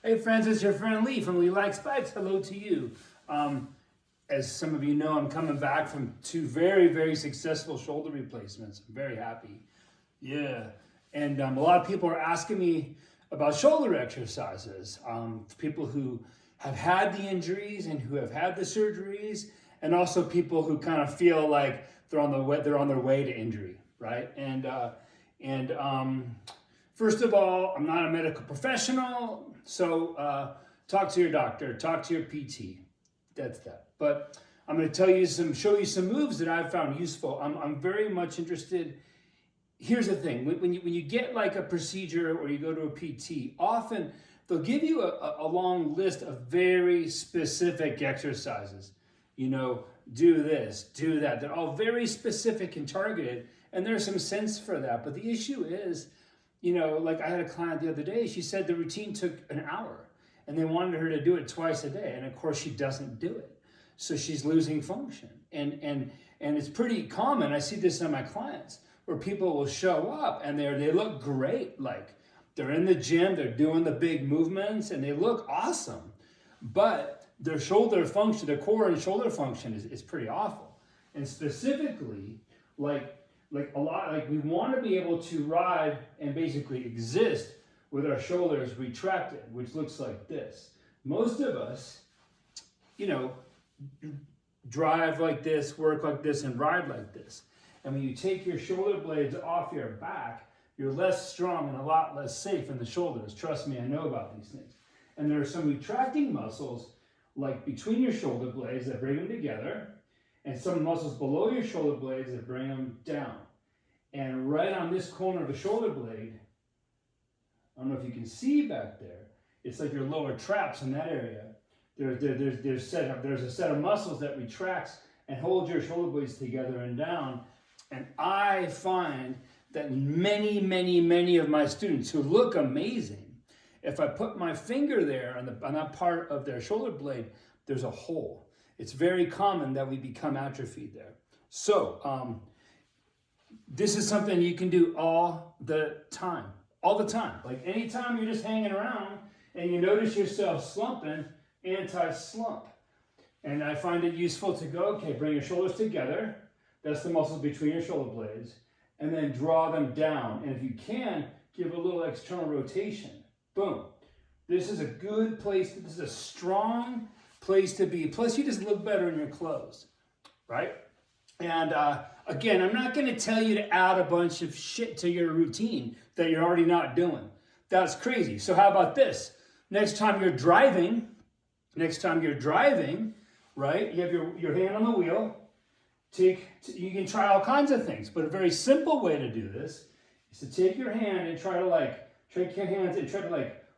Hey friends, it's your friend Lee from Lee Likes Bikes. Hello to you. As some of you know, I'm coming back from 2 very, very successful shoulder replacements. I'm very happy. Yeah. And a lot of people are asking me about shoulder exercises. People who have had the injuries and who have had the surgeries, and also people who kind of feel like they're on their way to injury, right? First of all, I'm not a medical professional, so talk to your doctor, talk to your PT. That's that. But I'm going to show you some moves that I've found useful. I'm very much interested. Here's the thing: when you get like a procedure or you go to a PT, often they'll give you a long list of very specific exercises. You know, do this, do that. They're all very specific and targeted, and there's some sense for that. But the issue is, you know, like I had a client the other day, she said the routine took an hour and they wanted her to do it twice a day. And of course she doesn't do it. So she's losing function. And it's pretty common. I see this on my clients where people will show up and they look great. Like they're in the gym, they're doing the big movements and they look awesome. But their shoulder function, their core and shoulder function is pretty awful. And specifically, like we want to be able to ride and basically exist with our shoulders retracted, which looks like this. Most of us, you know, drive like this, work like this, and ride like this. And when you take your shoulder blades off your back, you're less strong and a lot less safe in the shoulders. Trust me, I know about these things. And there are some retracting muscles, like between your shoulder blades that bring them together, and some muscles below your shoulder blades that bring them down. And right on this corner of the shoulder blade, I don't know if you can see back there, it's like your lower traps in that area. There's a set of muscles that retracts and hold your shoulder blades together and down. And I find that many of my students who look amazing, if I put my finger there on that part of their shoulder blade, there's a hole. It's very common that we become atrophied there. So this is something you can do all the time. Like anytime you're just hanging around and you notice yourself slumping, anti-slump. And I find it useful to go, okay, bring your shoulders together. That's the muscles between your shoulder blades. And then draw them down. And if you can, give a little external rotation. Boom. This is a good place, this is a strong place to be. Plus, you just look better in your clothes, right? And again, I'm not going to tell you to add a bunch of shit to your routine that you're already not doing. That's crazy. So how about this? Next time you're driving, right? You have your hand on the wheel. You can try all kinds of things, but a very simple way to do this is to take your hand and try to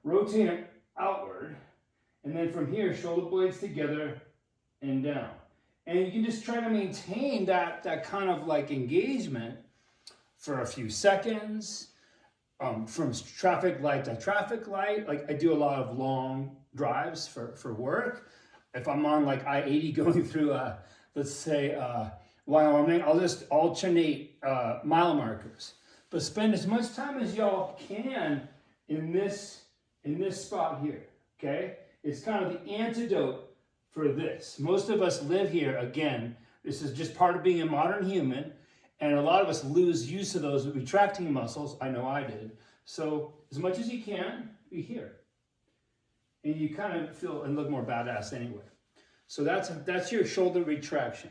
rotate it outward. And then from here, shoulder blades together and down. And you can just try to maintain that kind of like engagement for a few seconds, from traffic light to traffic light. Like I do a lot of long drives for work. If I'm on like I-80 going through, let's say, Wyoming, I'll just alternate mile markers. But spend as much time as y'all can in this spot here, okay? It's kind of the antidote for this. Most of us live here, again, this is just part of being a modern human, and a lot of us lose use of those retracting muscles. I know I did. So as much as you can, be here. And you kind of feel and look more badass anyway. So that's your shoulder retraction.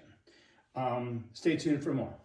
Stay tuned for more.